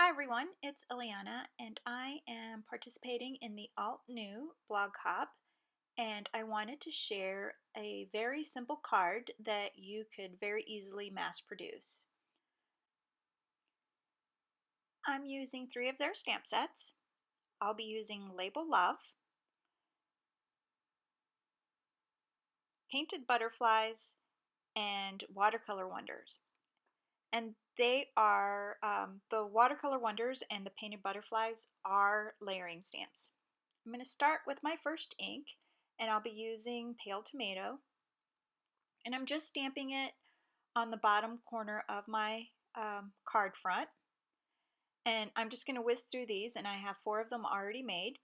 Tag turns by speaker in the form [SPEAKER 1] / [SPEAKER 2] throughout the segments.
[SPEAKER 1] Hi everyone, it's Ileana and I am participating in the Altenew blog hop, and I wanted to share a very simple card that you could very easily mass produce. I'm using 3 of their stamp sets. I'll be using Label Love, Painted Butterflies, and Watercolor Wonders. And they are, the Watercolor Wonders and the Painted Butterflies are layering stamps. I'm going to start with my first ink, and I'll be using Pale Tomato, and I'm just stamping it on the bottom corner of my card front. And I'm just going to whisk through these, and I have 4 of them already made.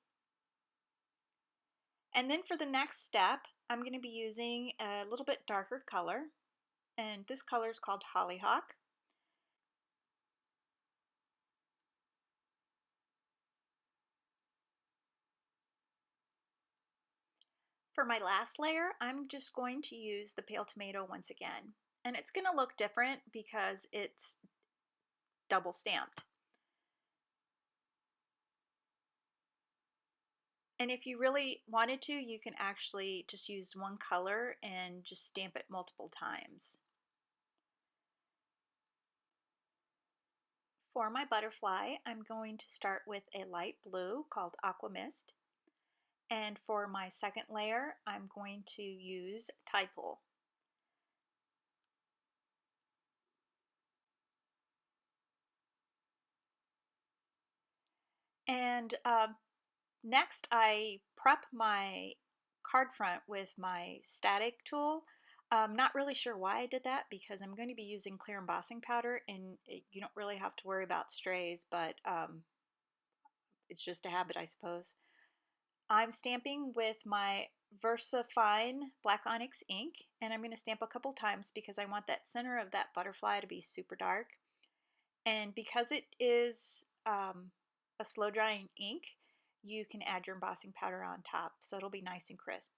[SPEAKER 1] And then for the next step, I'm going to be using a little bit darker color, and this color is called Hollyhock. For my last layer, I'm just going to use the Pale Tomato once again. And it's going to look different because it's double stamped. And if you really wanted to, you can actually just use one color and just stamp it multiple times. For my butterfly, I'm going to start with a light blue called Aqua Mist. And for my second layer, I'm going to use Tide Pool. And next, I prep my card front with my static tool. I'm not really sure why I did that because I'm going to be using clear embossing powder, and you don't really have to worry about strays, but it's just a habit, I suppose. I'm stamping with my VersaFine Black Onyx ink, and I'm going to stamp a couple times because I want that center of that butterfly to be super dark. And because it is a slow drying ink, you can add your embossing powder on top, so it'll be nice and crisp.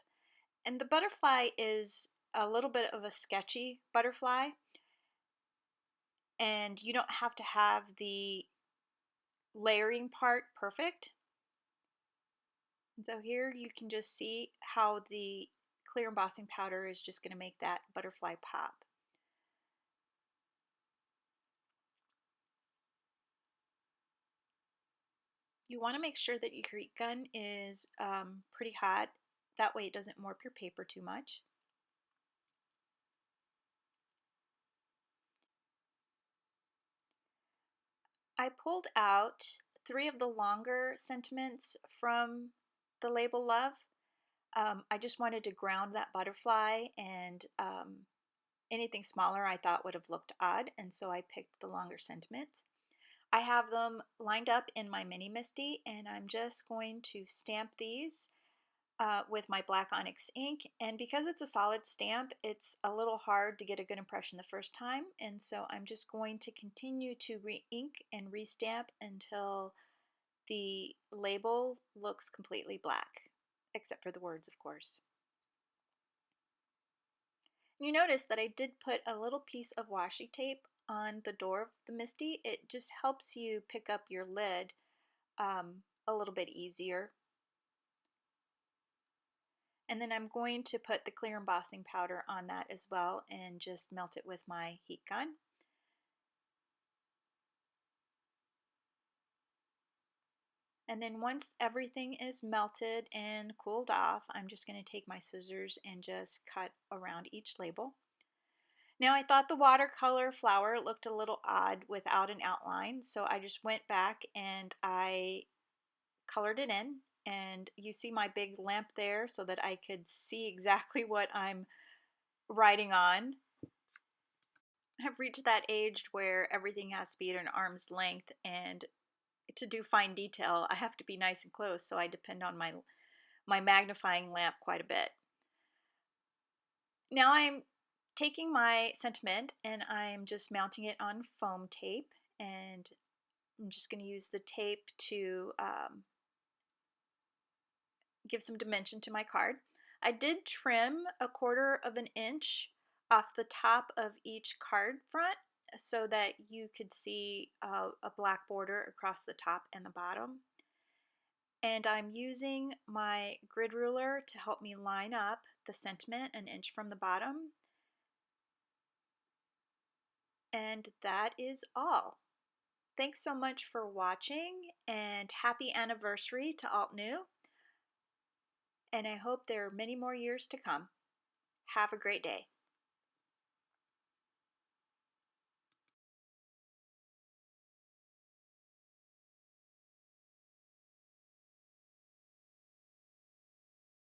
[SPEAKER 1] And the butterfly is a little bit of a sketchy butterfly, and you don't have to have the layering part perfect. And so here you can just see how the clear embossing powder is just going to make that butterfly pop. You want to make sure that your heat gun is pretty hot. That way it doesn't warp your paper too much. I pulled out 3 of the longer sentiments from the Label Love. I just wanted to ground that butterfly, and anything smaller I thought would have looked odd, and so I picked the longer sentiments. I have them lined up in my Mini Misty, and I'm just going to stamp these with my Black Onyx ink. And because it's a solid stamp, it's a little hard to get a good impression the first time, and so I'm just going to continue to re-ink and restamp until the label looks completely black, except for the words, of course. You notice that I did put a little piece of washi tape on the door of the Misty. It just helps you pick up your lid a little bit easier. And then I'm going to put the clear embossing powder on that as well and just melt it with my heat gun. And then once everything is melted and cooled off, I'm just going to take my scissors and just cut around each label. Now I thought the watercolor flower looked a little odd without an outline, so I just went back and I colored it in, and you see my big lamp there so that I could see exactly what I'm writing on. I've reached that age where everything has to be at an arm's length, and to do fine detail I have to be nice and close, so I depend on my magnifying lamp quite a bit. Now I'm taking my sentiment and I'm just mounting it on foam tape, and I'm just going to use the tape to give some dimension to my card. I did trim 1/4 of an inch off the top of each card front so that you could see a black border across the top and the bottom. And I'm using my grid ruler to help me line up the sentiment an inch from the bottom. And that is all. Thanks so much for watching, and happy anniversary to Altenew. And I hope there are many more years to come. Have a great day.